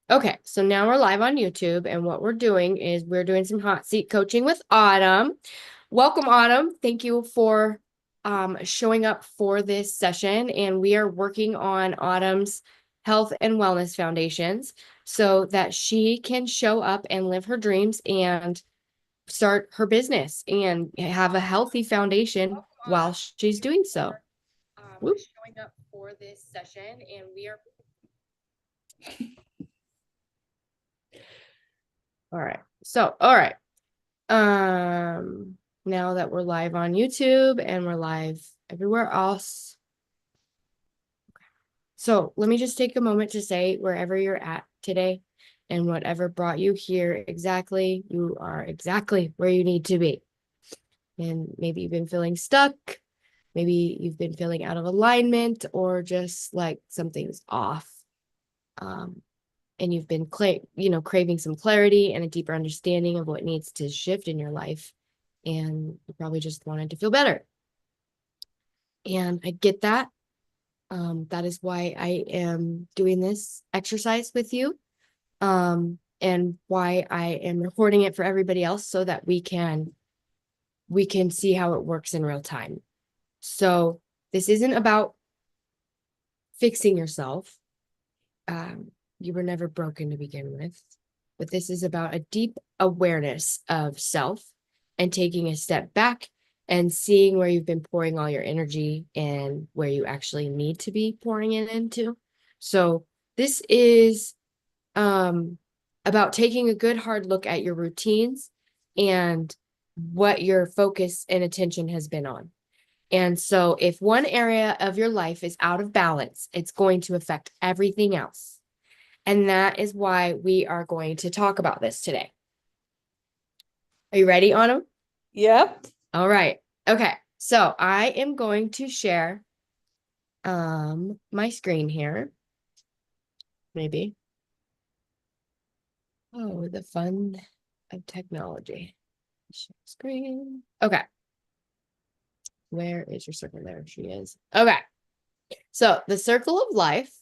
Okay, so now we're live on YouTube, and what we're doing is we're doing some hot seat coaching with Autumn. Welcome, Autumn. Thank you for showing up for this session, and we are working on Autumn's health and wellness foundations so that she can show up and live her dreams and start her business and have a healthy foundation while she's doing so. Showing up for this session, and we are all right. So, all right. Now that we're live on YouTube and we're live everywhere else. So let me just take a moment to say wherever you're at today and whatever brought you here exactly, you are exactly where you need to be. And maybe you've been feeling stuck. Maybe you've been feeling out of alignment or just like something's off. And you've been craving some clarity and a deeper understanding of what needs to shift in your life. And you probably just wanted to feel better. And I get that. That is why I am doing this exercise with you. And why I am recording it for everybody else so that we can see how it works in real time. So this isn't about fixing yourself. You were never broken to begin with, but this is about a deep awareness of self and taking a step back and seeing where you've been pouring all your energy and where you actually need to be pouring it into. So this is about taking a good hard look at your routines and what your focus and attention has been on. And so if one area of your life is out of balance, it's going to affect everything else. And that is why we are going to talk about this today. Are you ready, Autumn? Yep. All right. Okay. So I am going to share my screen here. Maybe. Oh, the fun of technology. Share screen. Okay. Where is your circle? There she is. Okay. So the circle of life.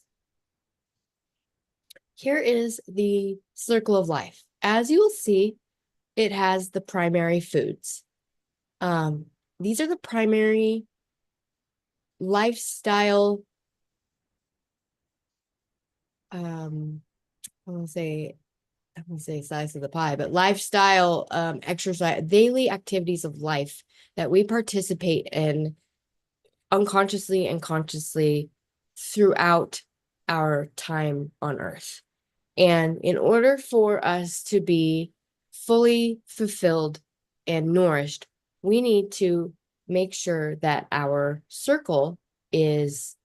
Here is the circle of life. As you will see, it has the primary foods. These are the primary lifestyle, I won't say size of the pie, but lifestyle, exercise, daily activities of life that we participate in unconsciously and consciously throughout our time on Earth. And in order for us to be fully fulfilled and nourished, we need to make sure that our circle is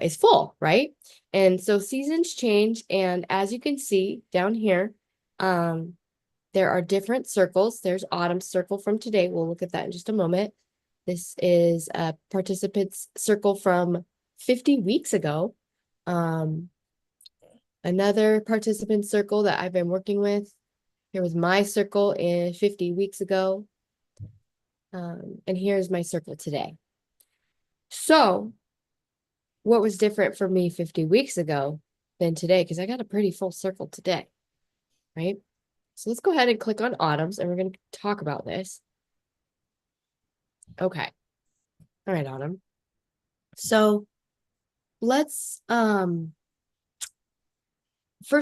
is full, right? And so seasons change. And as you can see down here, there are different circles. There's Autumn's circle from today. We'll look at that in just a moment. This is a participant's circle from 50 weeks ago. Another participant circle that I've been working with. Here was my circle in 50 weeks ago. And here's my circle today. So what was different for me 50 weeks ago than today? Because I got a pretty full circle today, right? So let's go ahead and click on Autumn's and we're going to talk about this. Okay. All right, Autumn. So let's, first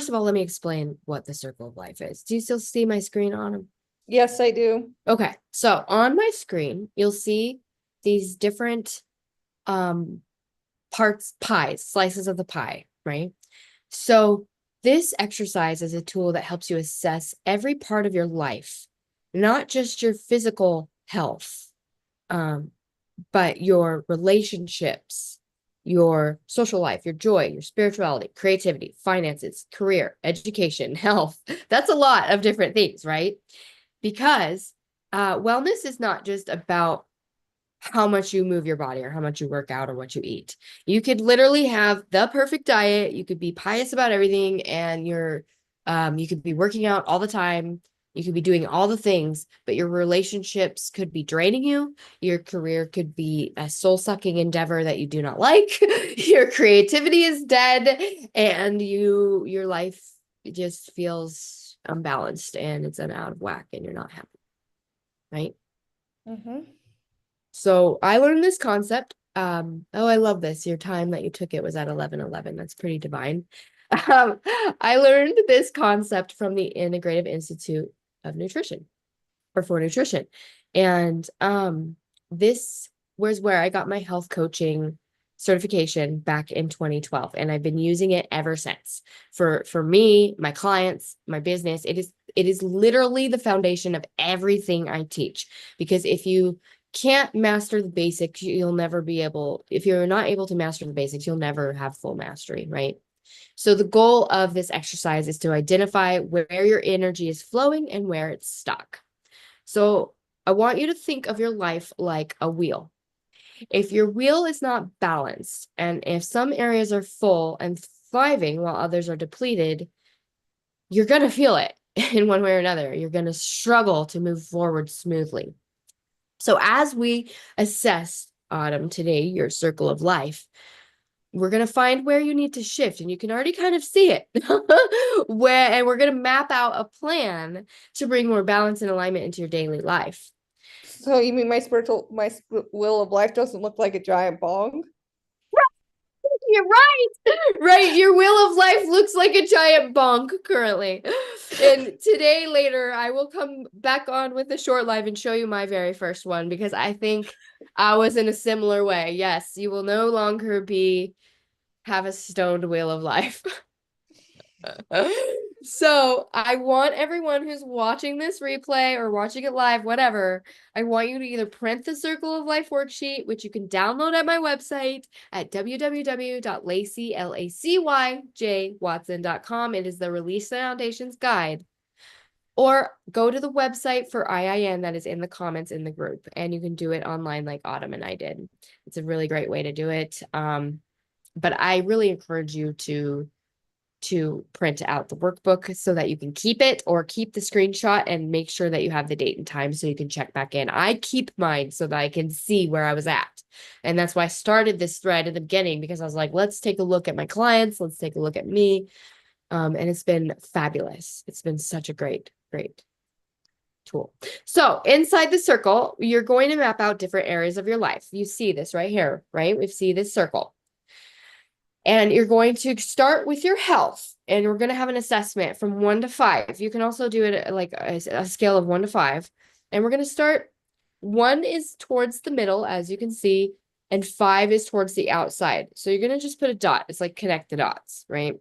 of all, let me explain what the circle of life is. Do you still see my screen, Autumn? Yes, I do. Okay. So on my screen, you'll see these different parts, pies, slices of the pie, right? So this exercise is a tool that helps you assess every part of your life, not just your physical health, but your relationships, your social life, your joy, your spirituality, creativity, finances, career, education, health. That's a lot of different things, right? Because wellness is not just about how much you move your body or how much you work out or what you eat. You could literally have the perfect diet. You could be pious about everything and you could be working out all the time, You could be doing all the things, but your relationships could be draining you. Your career could be a soul-sucking endeavor that you do not like. Your creativity is dead, and your life just feels unbalanced and it's out of whack and you're not happy, right? Mm-hmm. So I learned this concept. Oh, I love this. Your time that you took it was at 11:11. That's pretty divine. I learned this concept from the Integrative Institute of Nutrition or for nutrition. And this was where I got my health coaching certification back in 2012. And I've been using it ever since. For me, my clients, my business, it is literally the foundation of everything I teach. Because if you can't master the basics, you'll never be able, if you're not able to master the basics, you'll never have full mastery, right? So the goal of this exercise is to identify where your energy is flowing and where it's stuck. So I want you to think of your life like a wheel. If your wheel is not balanced, and if some areas are full and thriving while others are depleted, you're going to feel it in one way or another. You're going to struggle to move forward smoothly. So as we assess, Autumn, today, your circle of life, we're going to find where you need to shift, and you can already kind of see it. And we're going to map out a plan to bring more balance and alignment into your daily life. So you mean my wheel of life doesn't look like a giant bong? You're right. Right. Your wheel of life looks like a giant bonk currently. And today, later, I will come back on with a short live and show you my very first one because I think I was in a similar way. Yes, you will no longer have a stoned wheel of life. So I want everyone who's watching this replay or watching it live, whatever, I want you to either print the Circle of Life worksheet, which you can download at my website at www.lacyjwatson.com. It is the Release Foundation's guide. Or go to the website for IIN that is in the comments in the group, and you can do it online like Autumn and I did. It's a really great way to do it. But I really encourage you to print out the workbook so that you can keep it or keep the screenshot and make sure that you have the date and time so you can check back in. I keep mine so that I can see where I was at. And that's why I started this thread in the beginning because I was like, let's take a look at my clients. Let's take a look at me. And it's been fabulous. It's been such a great tool. So inside the circle, you're going to map out different areas of your life. You see this right here, right? We see this circle. And you're going to start with your health, and we're going to have an assessment from 1 to 5. You can also do it like a scale of 1 to 5. And we're going to start, 1 is towards the middle, as you can see, and 5 is towards the outside. So you're going to just put a dot. It's like connect the dots, right?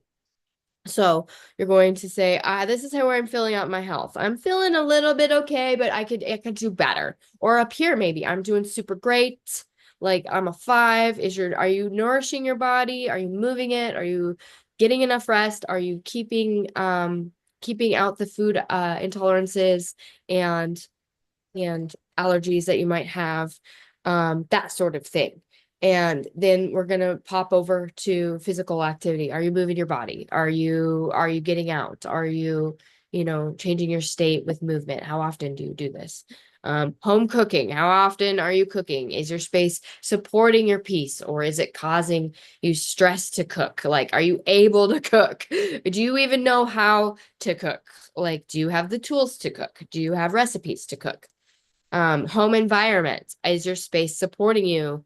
So you're going to say, this is how I'm filling out my health. I'm feeling a little bit okay, but I could do better. Or up here, maybe I'm doing super great. Like I'm a 5. Are you nourishing your body? Are you moving it? Are you getting enough rest? Are you keeping out the food intolerances and allergies that you might have, that sort of thing. And then we're going to pop over to physical activity. Are you moving your body? Are you getting out? Are you, changing your state with movement? How often do you do this? Home cooking. How often are you cooking? Is your space supporting your peace, or is it causing you stress to cook? Like, are you able to cook? Do you even know how to cook? Like, do you have the tools to cook? Do you have recipes to cook? Home environment. Is your space supporting you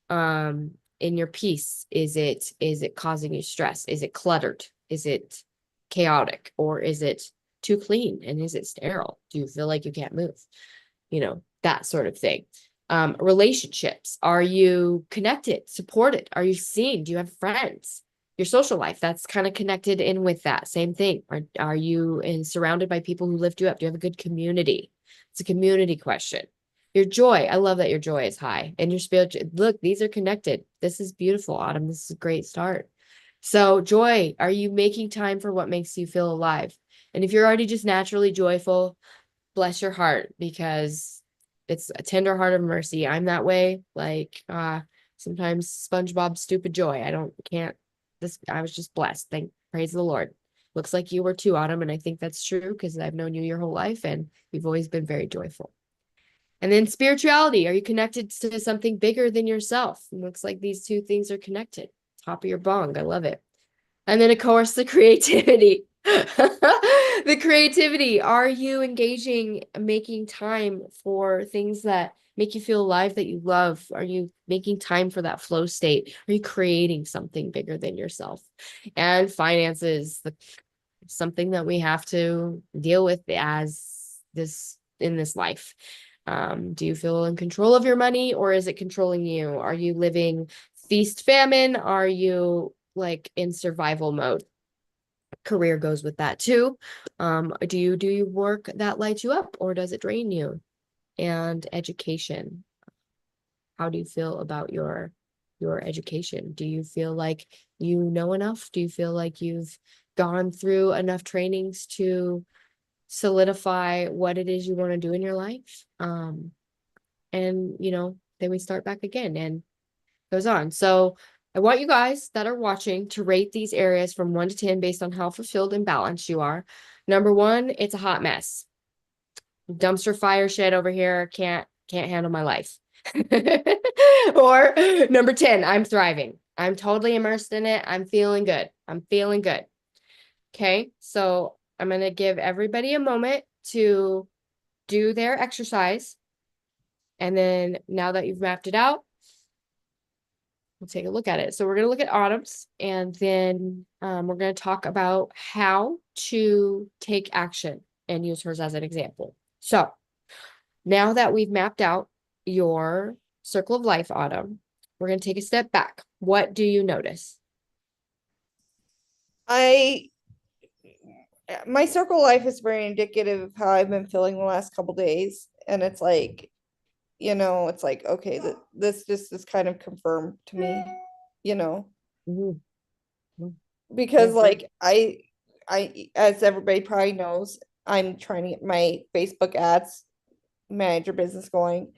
in your peace? Is it causing you stress? Is it cluttered? Is it chaotic? Or is it too clean? And is it sterile? Do you feel like you can't move? That sort of thing. Relationships. Are you connected, supported? Are you seen? Do you have friends? Your social life, that's kind of connected in with that. Same thing. Are you surrounded by people who lift you up? Do you have a good community? It's a community question. Your joy. I love that your joy is high. And your spiritual, look, these are connected. This is beautiful, Autumn. This is a great start. So joy, are you making time for what makes you feel alive? And if you're already just naturally joyful, bless your heart, because it's a tender heart of mercy. I'm that way. Like, sometimes SpongeBob stupid joy. I was just blessed. Praise the Lord. Looks like you were too, Autumn, and I think that's true because I've known you your whole life and you've always been very joyful. And then spirituality. Are you connected to something bigger than yourself? It looks like these two things are connected. Top of your bong. I love it. And then, of course, the creativity. The creativity. Are you engaging, making time for things that make you feel alive, that you love? Are you making time for that flow state? Are you creating something bigger than yourself? And finances, something that we have to deal with as this in this life. Do you feel in control of your money, or is it controlling you? Are you living feast famine? Are you like in survival mode? Career goes with that too. Do you work that lights you up, or does it drain you? And education. How do you feel about your education? Do you feel like you know enough? Do you feel like you've gone through enough trainings to solidify what it is you want to do in your life? And then we start back again and goes on. So I want you guys that are watching to rate these areas from 1 to 10 based on how fulfilled and balanced you are. Number one, it's a hot mess. Dumpster fire shit over here. Can't handle my life. Or number 10, I'm thriving. I'm totally immersed in it. I'm feeling good. I'm feeling good. Okay. So I'm going to give everybody a moment to do their exercise. And then now that you've mapped it out, we'll take a look at it. So we're going to look at Autumn's, and then we're going to talk about how to take action and use hers as an example. So now that we've mapped out your circle of life, Autumn, we're going to take a step back. What do you notice? I my circle life is very indicative of how I've been feeling the last couple days. And it's like, it's like, okay, this just is kind of confirmed to me, you know, Mhm. Mhm. because Yeah. like as everybody probably knows, I'm trying to get my Facebook ads manager business going.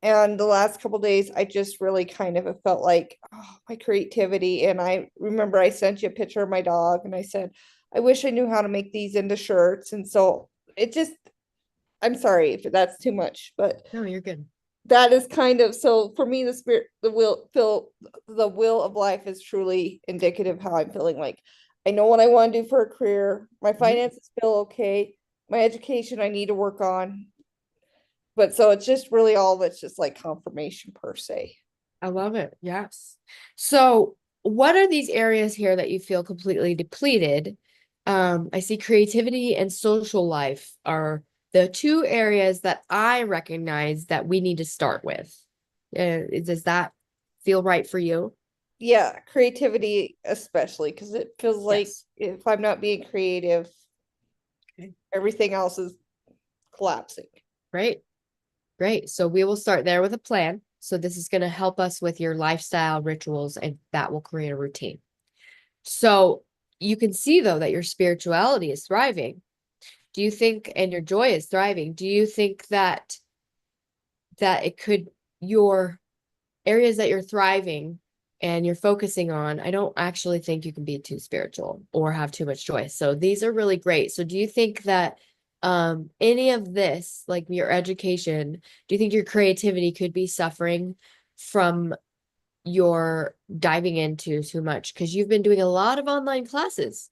And the last couple days, I just really kind of have felt like, oh, my creativity. And I remember I sent you a picture of my dog and I said, I wish I knew how to make these into shirts. And so it just, I'm sorry if that's too much, but No, you're good. that is kind of, so for me, the will of life is truly indicative of how I'm feeling. Like I know what I want to do for a career. My Mhm. finances feel okay. My education I need to work on. But so it's just really all that's just like confirmation per se. I love it. Yes. So, what are these areas here that you feel completely depleted? I see creativity and social life are the two areas that I recognize that we need to start with. Does that feel right for you? Yeah, creativity especially because it feels like Yes. if I'm not being creative, Okay. everything else is collapsing. Great. Great. So we will start there with a plan. So this is going to help us with your lifestyle rituals, and that will create a routine. So you can see though that your spirituality is thriving. Do you think, and your joy is thriving, do you think that it could, your areas that you're thriving and you're focusing on, I don't actually think you can be too spiritual or have too much joy. So these are really great. So do you think that any of this, like your education, do you think your creativity could be suffering from your diving into too much? Because you've been doing a lot of online classes.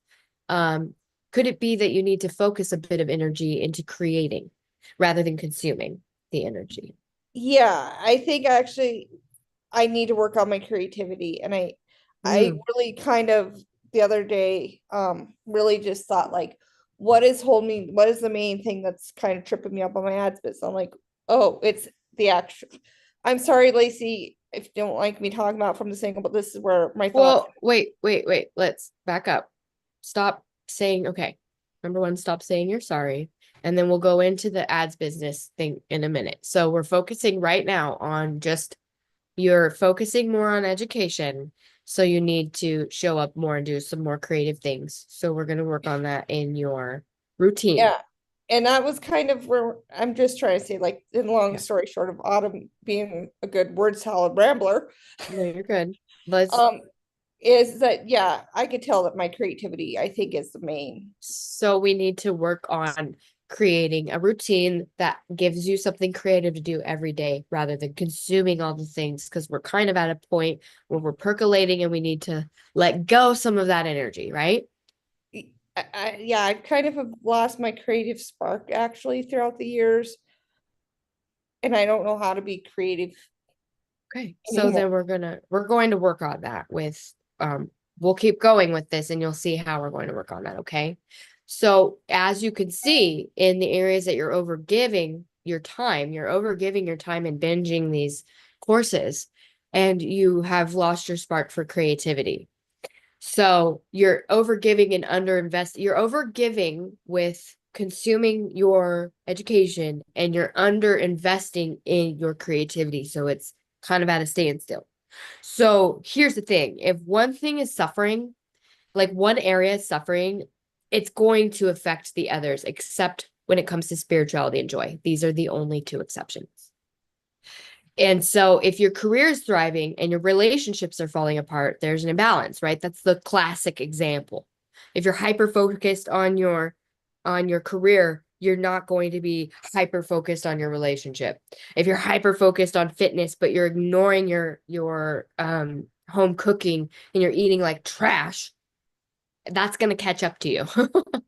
Um, could it be that you need to focus a bit of energy into creating rather than consuming the energy? Yeah, I think actually I need to work on my creativity. And I Mm. really kind of the other day really just thought like, what is holding me, what is the main thing that's kind of tripping me up on my ads business? I'm like, oh, it's the actual. I'm sorry, Lacey, if you don't like me talking about from the single, but this is where my thoughts. Well, wait. Let's back up. Stop saying, okay. Number one, stop saying you're sorry. And then we'll go into the ads business thing in a minute. So we're focusing right now on just you're focusing more on education. So you need to show up more and do some more creative things. So we're going to work on that in your routine. Yeah. And that was kind of where I'm just trying to say, like, in long Yeah. story short of Autumn being a good word salad rambler. No, you're good. Let's Um, is that, yeah, I could tell that my creativity, I think, is the main. So we need to work on creating a routine that gives you something creative to do every day rather than consuming all the things, because we're kind of at a point where we're percolating and we need to let go some of that energy, right? Yeah, I kind of have lost my creative spark actually throughout the years, and I don't know how to be creative Okay. So anymore. then we're going to work on that with we'll keep going with this and you'll see how we're going to work on that, okay? So as you can see in the areas that you're overgiving you're overgiving your time and binging these courses, and you have lost your spark for creativity. So you're overgiving and underinvest. You're overgiving with consuming your education and you're underinvesting in your creativity. So it's kind of at a standstill. So here's the thing. If one thing is suffering, like one area is suffering, it's going to affect the others, except when it comes to spirituality and joy. These are the only two exceptions. And so if your career is thriving and your relationships are falling apart, there's an imbalance, right? That's the classic example. If you're hyper focused on your career, you're not going to be hyper focused on your relationship. If you're hyper focused on fitness but you're ignoring your home cooking and you're eating like trash, that's going to catch up to you.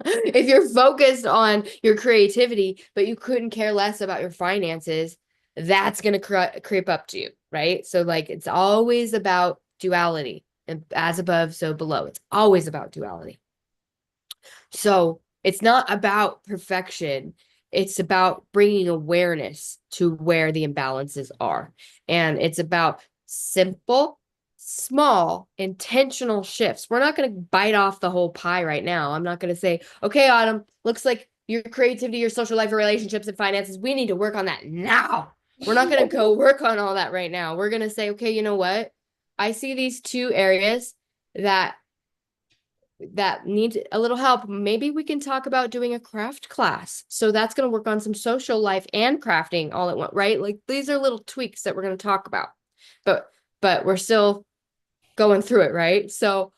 If you're focused on your creativity, but you couldn't care less about your finances, that's going to creep up to you, right? So, like, it's always about duality, and as above, so below. It's always about duality. So, it's not about perfection. It's about bringing awareness to where the imbalances are. And it's about simple, small, intentional shifts. We're not going to bite off the whole pie right now. I'm not going to say, okay, Autumn, looks like your creativity, your social life, your relationships, and finances, we need to work on that now. We're not going to go work on all that right now. We're going to say, okay, you know what? I see these two areas that need a little help. Maybe we can talk about doing a craft class. So that's going to work on some social life and crafting all at once, right? Like these are little tweaks that we're going to talk about. But we're still going through it, right? So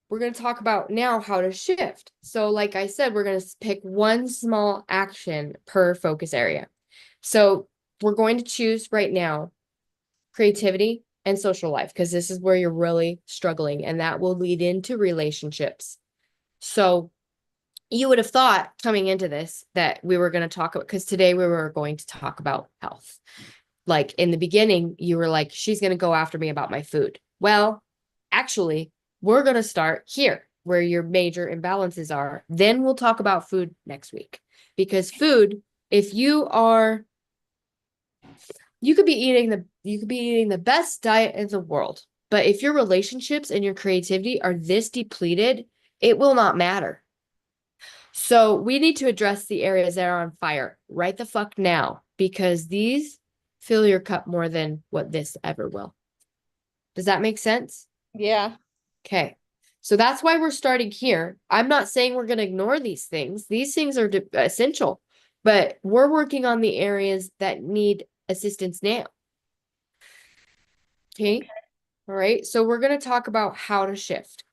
we're going to talk about now how to shift. So like I said, we're going to pick one small action per focus area. So we're going to choose right now creativity and social life, because this is where you're really struggling and that will lead into relationships. So you would have thought coming into this that we were going to talk about, because today we were going to talk about health. Like in the beginning, you were like, she's going to go after me about my food. Well, actually, we're going to start here where your major imbalances are. Then we'll talk about food next week, because food, if you could be eating the best diet in the world, but if your relationships and your creativity are this depleted, it will not matter. So we need to address the areas that are on fire right the fuck now, because these fill your cup more than what this ever will. Does that make sense? Yeah. Okay. So that's why we're starting here. I'm not saying we're going to ignore these things. These things are essential, but we're working on the areas that need assistance now. Okay. All right. So we're going to talk about how to shift.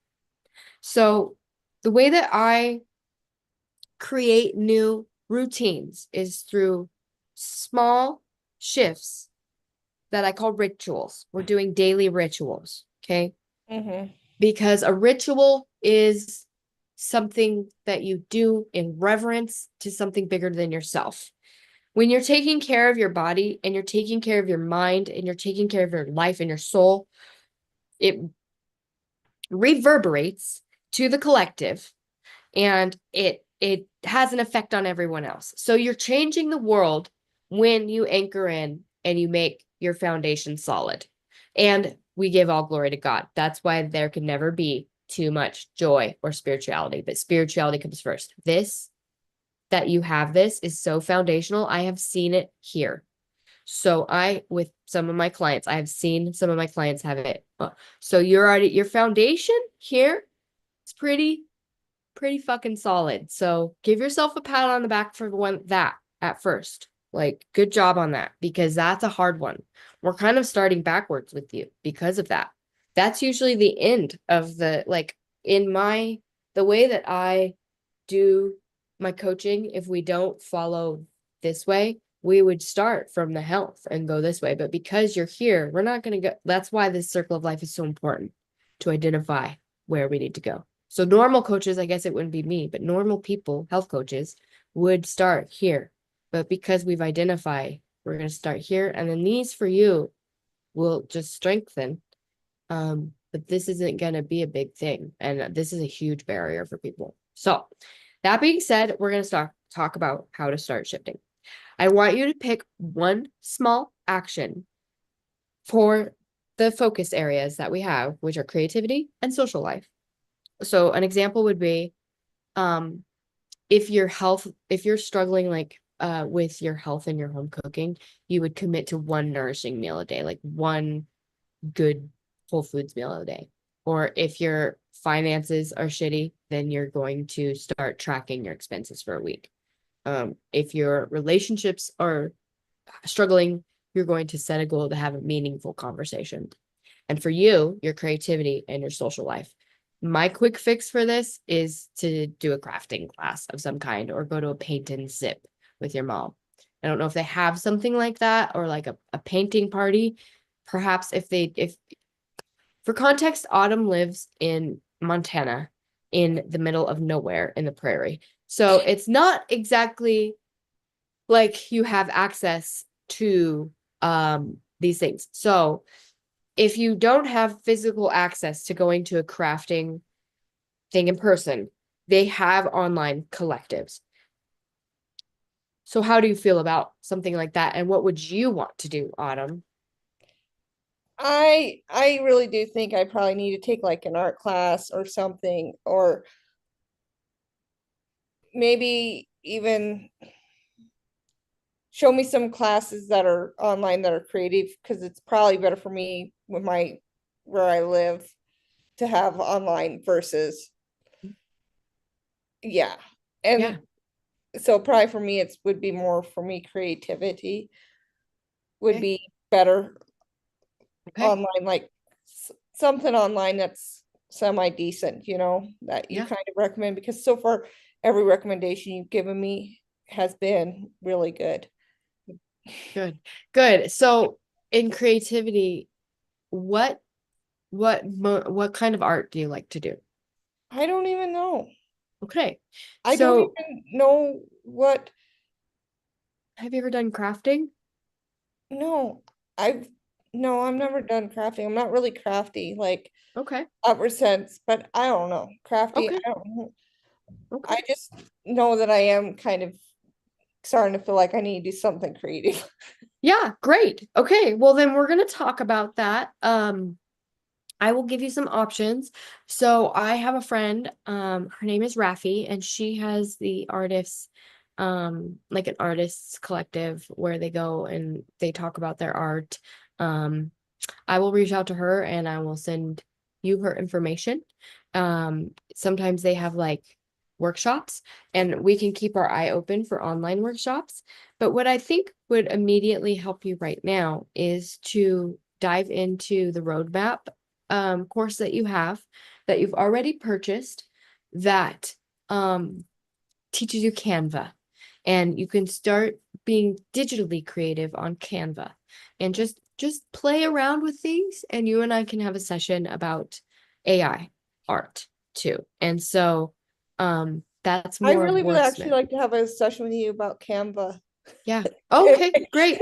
So the way that I create new routines is through small shifts that I call rituals. We're doing daily rituals. Okay. Mm-hmm. Because a ritual is something that you do in reverence to something bigger than yourself. When you're taking care of your body and you're taking care of your mind and you're taking care of your life and your soul, it reverberates to the collective, and it has an effect on everyone else. So you're changing the world when you anchor in and you make your foundation solid. And we give all glory to God. That's why there can never be too much joy or spirituality, but spirituality comes first. This that you have this is so foundational. I have seen it here. So with some of my clients, I have seen some of my clients have it. So your foundation here, it's pretty fucking solid. So give yourself a pat on the back for that at first. Like, good job on that, because that's a hard one. we're kind of starting backwards with you because of that. That's usually the end of the, like, in the way that I do my coaching, if we don't follow this way, we would start from the health and go this way. But because you're here, we're not going to go. That's why this circle of life is so important, to identify where we need to go. So normal coaches, I guess it wouldn't be me, but normal people, health coaches, would start here. But because we've identified, we're going to start here. And then these for you will just strengthen. But this isn't going to be a big thing. And this is a huge barrier for people. So that being said, we're going to talk about how to start shifting. I want you to pick one small action for the focus areas that we have, which are creativity and social life. So an example would be, if you're struggling like with your health and your home cooking, you would commit to one nourishing meal a day, like one good whole foods meal a day. Or if your finances are shitty, then you're going to start tracking your expenses for a week. If your relationships are struggling, you're going to set a goal to have a meaningful conversation. And for you, your creativity and your social life. My quick fix for this is to do a crafting class of some kind or go to a paint and sip with your mom. I don't know if they have something like that or like a painting party. Perhaps if for context, Autumn lives in Montana in the middle of nowhere in the prairie. So it's not exactly like you have access to these things. So if you don't have physical access to going to a crafting thing in person, they have online collectives. So how do you feel about something like that? And what would you want to do, Autumn? I really do think I probably need to take like an art class or something, or maybe even show me some classes that are online that are creative, because it's probably better for me with my where I live to have online versus, yeah. Yeah. And so probably for me it's would be more for me creativity would Okay. be better Okay. online, like something online that's semi decent, that you Yeah. kind of recommend, because so far every recommendation you've given me has been really good. Good. Good. So in creativity, what what kind of art do you like to do? I don't even know. Okay. I don't So even know what. have you ever done crafting? No, I've no, I've never done crafting. I'm not really crafty, like Okay. ever since, but I don't know. Crafty, Okay. I don't know. I Okay. just know that I am kind of starting to feel like I need to do something creative. Yeah, great. Okay. Well, then we're going to talk about that. I will give you some options. So I have a friend, her name is Rafi, and she has the artists, like an artists collective where they go and they talk about their art. Um, I will reach out to her and I will send you her information. Sometimes they have like workshops and we can keep our eye open for online workshops. But what I think would immediately help you right now is to dive into the roadmap course that you have that you've already purchased that teaches you Canva. And you can start being digitally creative on Canva and just play around with things. And you and I can have a session about AI art too. And so that's I more of really would actually wordsmith. like to have a session with you about Canva. Yeah. If, Okay, great.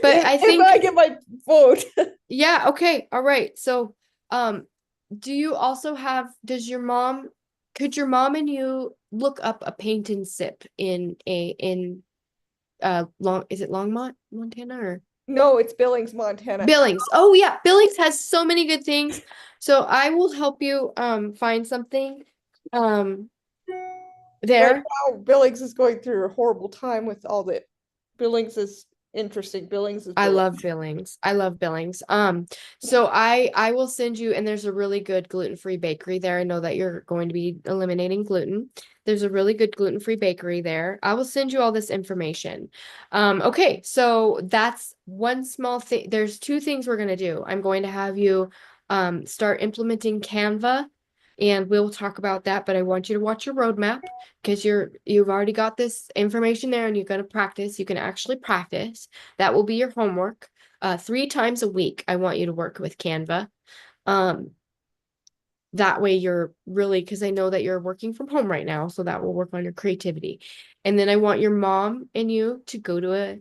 But I if think, I get my vote. yeah, okay, all right. So um do you also have, could your mom and you look up a paint and sip in is it Longmont, Montana or No, it's Billings, Montana. Billings? Oh yeah, Billings has so many good things. So I will help you find something um Right there. now, Billings is going through a horrible time with all the Billings is interesting. Billings is I Billings. love Billings. I love Billings. So I will send you, and there's a really good gluten-free bakery there. I know that you're going to be eliminating gluten. There's a really good gluten-free bakery there. I will send you all this information. Okay, so that's one small thing. There's two things we're gonna do. I'm going to have you start implementing Canva, and we'll talk about that, but I want you to watch your roadmap because you've already got this information there and you're gonna practice. You can actually practice. That will be your homework. 3 times a week, I want you to work with Canva. Um, that way you're really, because I know that you're working from home right now, so that will work on your creativity. And then I want your mom and you to go to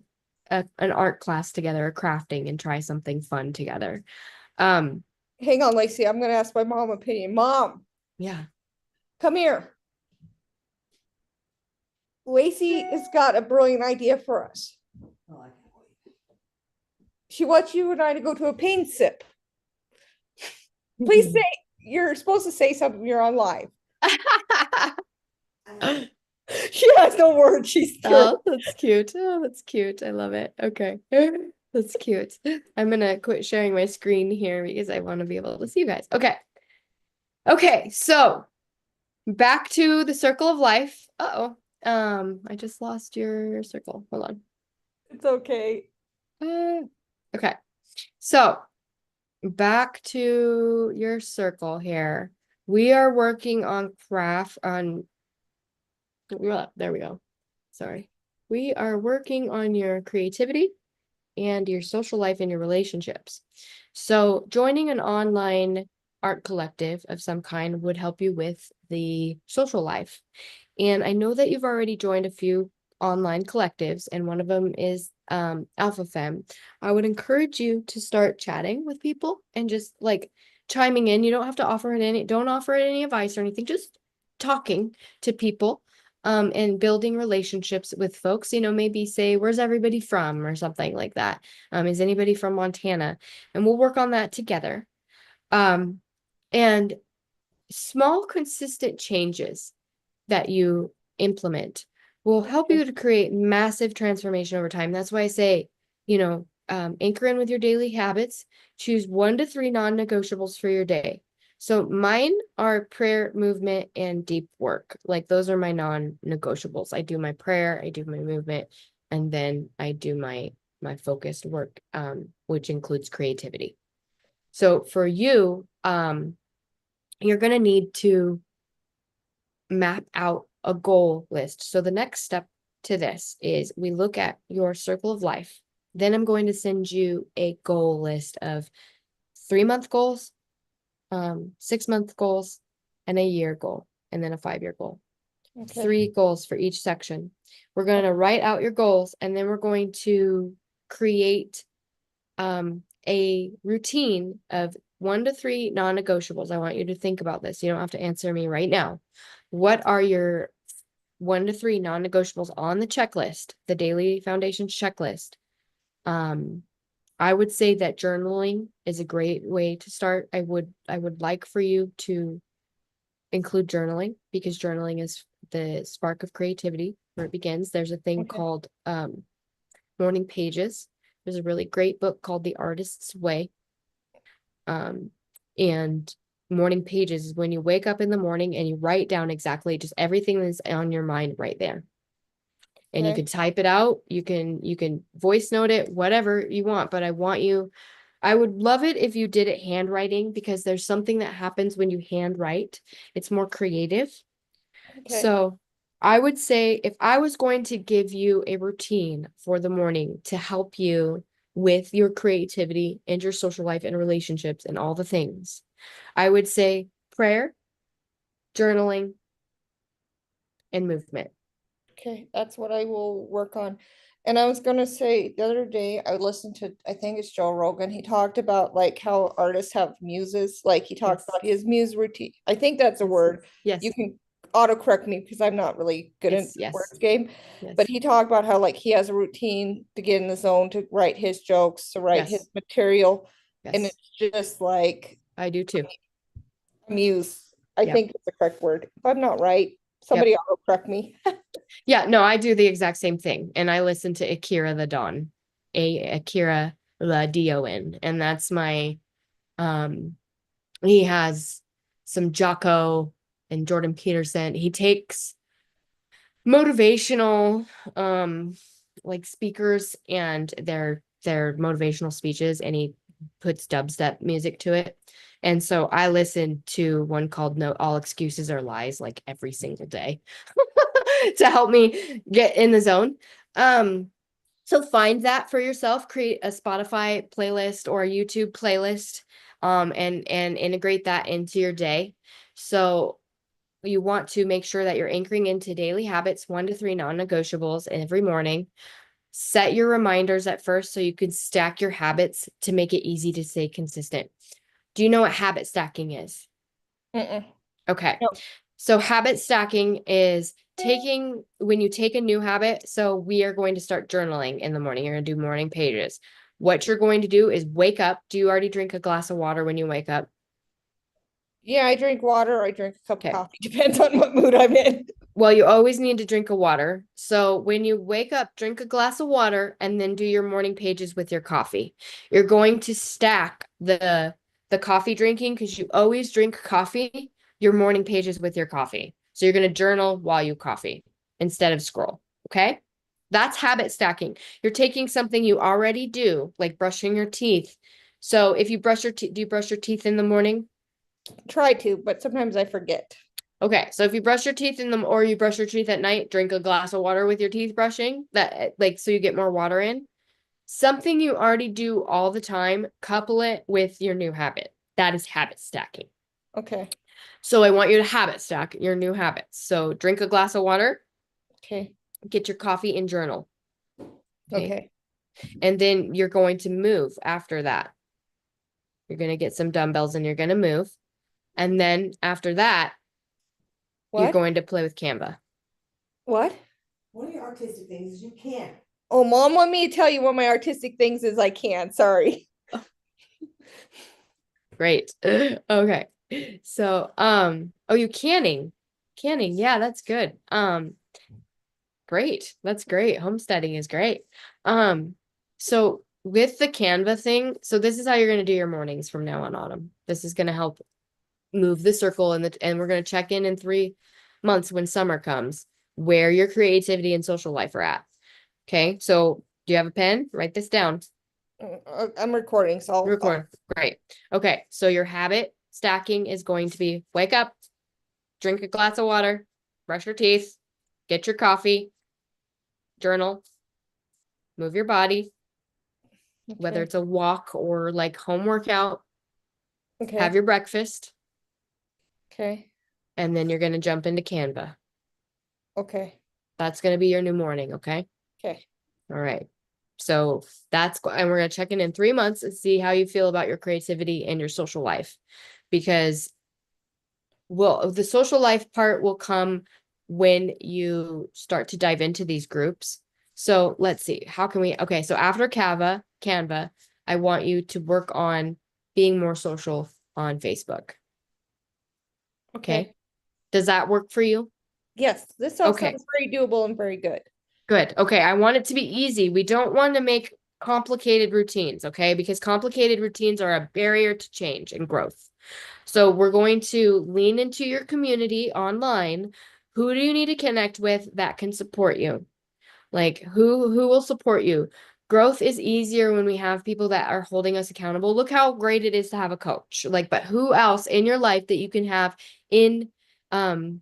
an art class together, a crafting, and try something fun together. Um, Hang on, Lacey. I'm gonna ask my mom opinion. Mom, yeah. come here. Lacey has got a brilliant idea for us. She wants you and I to go to a paint sip. Please say you're supposed to say something. You're on live. She has no words. She's scared. Oh, that's cute. Oh, that's cute. I love it. Okay. That's cute. I'm gonna quit sharing my screen here because I want to be able to see you guys. Okay. Okay, so back to the circle of life. Uh-oh. I just lost your circle. Hold on. It's okay. Okay. So back to your circle here. We are working on craft on there we go. Sorry. We are working on your creativity and your social life and your relationships. So joining an online art collective of some kind would help you with the social life. And I know that you've already joined a few online collectives, and one of them is Alpha Femme. I would encourage you to start chatting with people and just like chiming in. You don't have to don't offer it any advice or anything, just talking to people and building relationships with folks. Maybe say, where's everybody from or something like that. Is anybody from Montana? And we'll work on that together. Um, and small, consistent changes that you implement will help you to create massive transformation over time. That's why I say, anchor in with your daily habits, choose 1 to 3 non-negotiables for your day. So mine are prayer, movement, and deep work. Like those are my non-negotiables. I do my prayer, I do my movement, and then I do my focused work, which includes creativity. So for you, you're going to need to map out a goal list. So the next step to this is we look at your circle of life. Then I'm going to send you a goal list of 3-month goals, 6-month goals, and a year goal, and then a 5-year goal. Okay. 3 goals for each section. We're going to write out your goals, and then we're going to create a routine of 1 to 3 non-negotiables. I want you to think about this. You don't have to answer me right now. What are your 1 to 3 non-negotiables on the checklist, the daily foundations checklist? I would say that journaling is a great way to start. I would like for you to include journaling because journaling is the spark of creativity where it begins. There's a thing called morning pages. There's a really great book called The Artist's Way. And morning pages is when you wake up in the morning and you write down exactly just everything that's on your mind right there. And you can type it out, you can voice note it, whatever you want, but I would love it if you did it handwriting because there's something that happens when you handwrite. It's more creative. So I would say if I was going to give you a routine for the morning to help you with your creativity and your social life and relationships and all the things, I would say prayer, journaling, and movement. Okay, that's what I will work on. And I was gonna say the other day I listened to, I think it's Joe Rogan. He talked about like how artists have muses. Like he talked about his muse routine. I think that's a word. Yes. You can autocorrect me because I'm not really good in the words game. But he talked about how like he has a routine to get in the zone, to write his jokes, to write his material. And Yes. it's just like I do too. muse. I think it's the correct word. If I'm not right, somebody autocorrect me. Yeah, no, I do the exact same thing. And I listen to Akira the Dawn. Akira Dio, and that's my he has some Jocko and Jordan Peterson. He takes motivational like speakers and their motivational speeches, and he puts dubstep music to it. And so I listen to one called No All Excuses Are Lies like every single day to help me get in the zone. So find that for yourself, create a Spotify playlist or a YouTube playlist, and integrate that into your day. So you want to make sure that you're anchoring into daily habits, 1 to 3 non-negotiables every morning. Set your reminders at first so you can stack your habits to make it easy to stay consistent. Do you know what habit stacking is? Mm-mm. Okay. No. So habit stacking is taking when you take a new habit. So we are going to start journaling in the morning. You're going to do morning pages. What you're going to do is wake up. Do you already drink a glass of water when you wake up? Yeah, I drink water. I drink a cup of Okay. coffee. Depends on what mood I'm in. Well, you always need to drink a water. So when you wake up, drink a glass of water and then do your morning pages with your coffee. You're going to stack the coffee drinking because you always drink coffee, your morning pages with your coffee. So you're going to journal while you coffee instead of scroll. Okay? That's habit stacking. You're taking something you already do, like brushing your teeth. So if you brush your teeth, do you brush your teeth in the morning? Try to, but sometimes I forget. Okay, so if you brush your teeth in them or you brush your teeth at night, drink a glass of water with your teeth brushing, that like so you get more water in. Something you already do all the time, couple it with your new habit. That is habit stacking. Okay. So I want you to habit stack your new habits. So drink a glass of water, Okay. get your coffee and journal. Okay. Okay. And then you're going to move after that. You're going to get some dumbbells and you're going to move. And then after that, you're What? going to play with Canva. What? One of your artistic things is you can't. Oh, mom want me to tell you what my artistic things is. I can. Sorry. Great. Okay. So, oh, you canning. Canning. Yeah, that's good. Great. That's great. Homesteading is great. So with the Canva thing, so this is how you're going to do your mornings from now on, Autumn. This is going to help move the circle and we're going to check in 3 months when summer comes, where your creativity and social life are at. Okay. So do you have a pen? Write this down. I'm recording, so Record. Great. Okay. So your habit stacking is going to be wake up, drink a glass of water, brush your teeth, get your coffee, journal, move your body, whether okay. it's a walk or like home workout, Okay. have your breakfast, Okay. and then you're going to jump into Canva. Okay. That's going to be your new morning. Okay. Okay. All right. So and we're going to check in 3 months and see how you feel about your creativity and your social life. Because, well, the social life part will come when you start to dive into these groups. So let's see, how can we, okay, so after Canva, I want you to work on being more social on Facebook. Okay. Okay. Does that work for you? Yes, this all Okay. sounds very doable and very good. Good. Okay. I want it to be easy. We don't want to make complicated routines, okay? Because complicated routines are a barrier to change and growth. So we're going to lean into your community online. Who do you need to connect with that can support you? Like who will support you? Growth is easier when we have people that are holding us accountable. Look how great it is to have a coach. Like, but who else in your life that you can have in um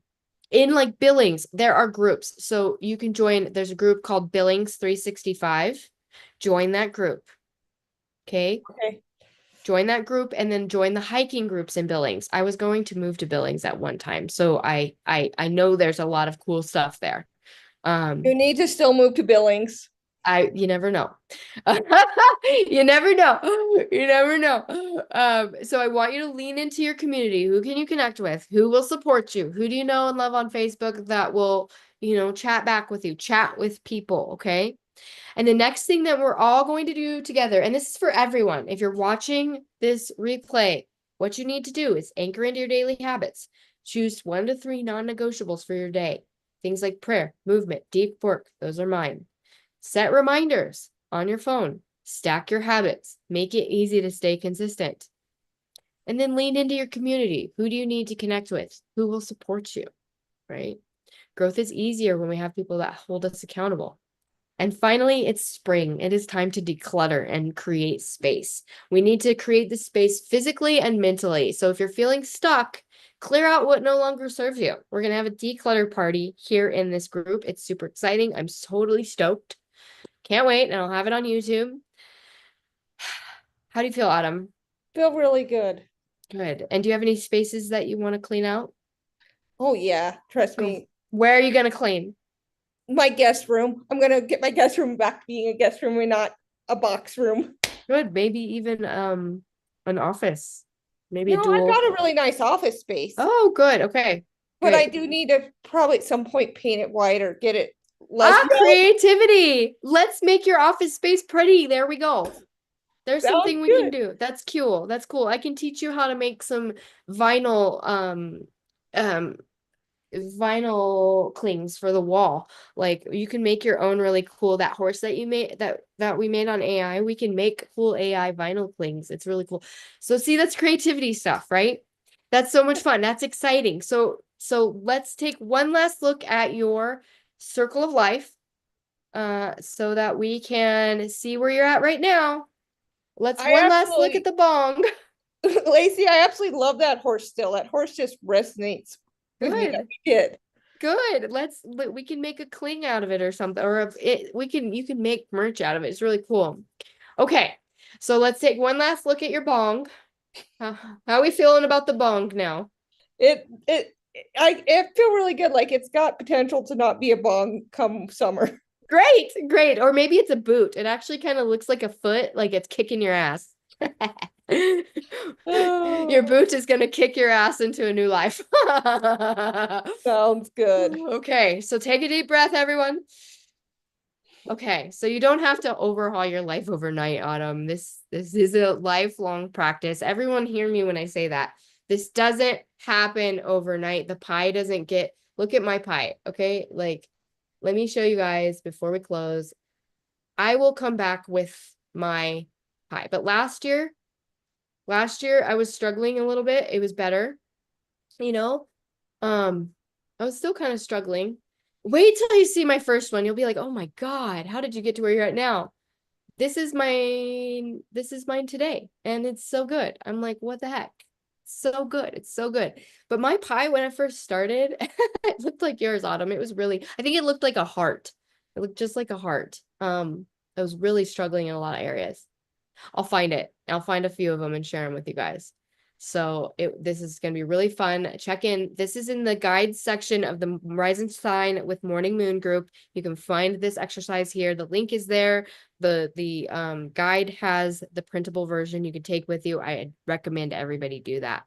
in like Billings? There are groups. So you can join, there's a group called Billings 365. Join that group. Okay. Okay. Join that group and then join the hiking groups in Billings. I was going to move to Billings at one time. So I know there's a lot of cool stuff there. You need to still move to Billings. You never know. You never know. You never know. So I want you to lean into your community. Who can you connect with? Who will support you? Who do you know and love on Facebook that will, chat back with you, chat with people, okay? And the next thing that we're all going to do together, and this is for everyone, if you're watching this replay, what you need to do is anchor into your daily habits. Choose 1 to 3 non-negotiables for your day. Things like prayer, movement, deep work. Those are mine. Set reminders. on your phone. Stack your habits. Make it easy to stay consistent. And then lean into your community. Who do you need to connect with? Who will support you, right? Growth is easier when we have people that hold us accountable. And finally, it's spring. It is time to declutter and create space. We need to create the space physically and mentally. So if you're feeling stuck, clear out what no longer serves you. We're going to have a declutter party here in this group. It's super exciting. I'm totally stoked. Can't wait. And I'll have it on YouTube. How do you feel, Autumn? Feel really good. Good. And do you have any spaces that you want to clean out? Oh yeah, trust me. Where are you going to clean? My guest room. I'm gonna get my guest room back to being a guest room and not a box room. Good. Maybe even an office. Maybe a No, I've dual. got a really nice office space. Oh, good. Okay. But Great. I do need to probably at some point paint it white or get it less. Creativity. Let's make your office space pretty. There we go. There's Sounds something we can good. do. That's cool. That's cool. I can teach you how to make some vinyl um vinyl clings for the wall. Like you can make your own really cool, that horse that you made that we made on AI, we can make cool AI vinyl clings. It's really cool. So see, that's creativity stuff, right? That's so much fun. That's exciting. So let's take one last look at your circle of life so that we can see where you're at right now. Let's one last look at the bong. Lacey, I absolutely love that horse still. That horse just resonates with me. Good. We did. Good. We can make a cling out of it or something, or if it you can make merch out of it. It's really cool. Okay, so let's take one last look at your bong. How are we feeling about the bong now? I feel really good. Like it's got potential to not be a bong come summer. Great. Or maybe it's a boot. It actually kind of looks like a foot, like it's kicking your ass. Your boot is gonna kick your ass into a new life. Sounds good. Okay, so take a deep breath, everyone. Okay, so you don't have to overhaul your life overnight, Autumn. This is a lifelong practice. Everyone hear me when I say that. This doesn't happen overnight. The pie doesn't look at my pie, okay? Like, let me show you guys before we close. I will come back with my pie. But last year I was struggling a little bit. It was better, you know? I was still kind of struggling. Wait till you see my first one. You'll be like, oh my God, how did you get to where you're at now? This is mine today. And it's so good. I'm like, what the heck? So good. It's so good. But my pie, when I first started, it looked like yours, Autumn. It was really, I think it looked like a heart. It looked just like a heart. I was really struggling in a lot of areas. I'll find it. I'll find a few of them and share them with you guys. So this is going to be really fun. Check in. This is in the guides section of the Rising Sign with Morning Moon group. You can find this exercise here. The link is there. The guide has the printable version you could take with you. I recommend everybody do that.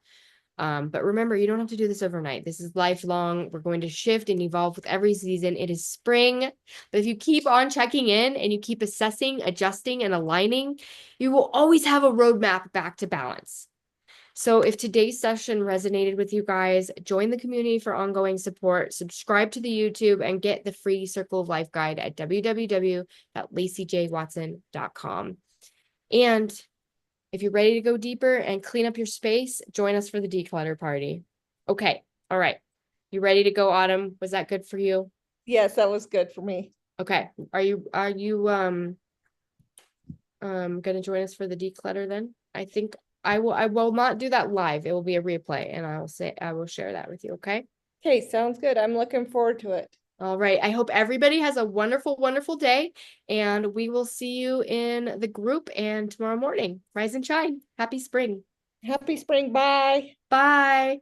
But remember, you don't have to do this overnight. This is lifelong. We're going to shift and evolve with every season. It is spring. But if you keep on checking in and you keep assessing, adjusting, and aligning, you will always have a roadmap back to balance. So if today's session resonated with you guys, join the community for ongoing support, subscribe to the YouTube, and get the free Circle of Life guide at www.laceyjwatson.com. And if you're ready to go deeper and clean up your space, join us for the declutter party. Okay. All right. You ready to go, Autumn? Was that good for you? Yes, that was good for me. Okay. Are you gonna join us for the declutter then? I think I will not do that live. It will be a replay and I will share that with you, okay? Okay, sounds good. I'm looking forward to it. All right. I hope everybody has a wonderful, wonderful day, and we will see you in the group and tomorrow morning. Rise and shine. Happy spring. Happy spring. Bye. Bye.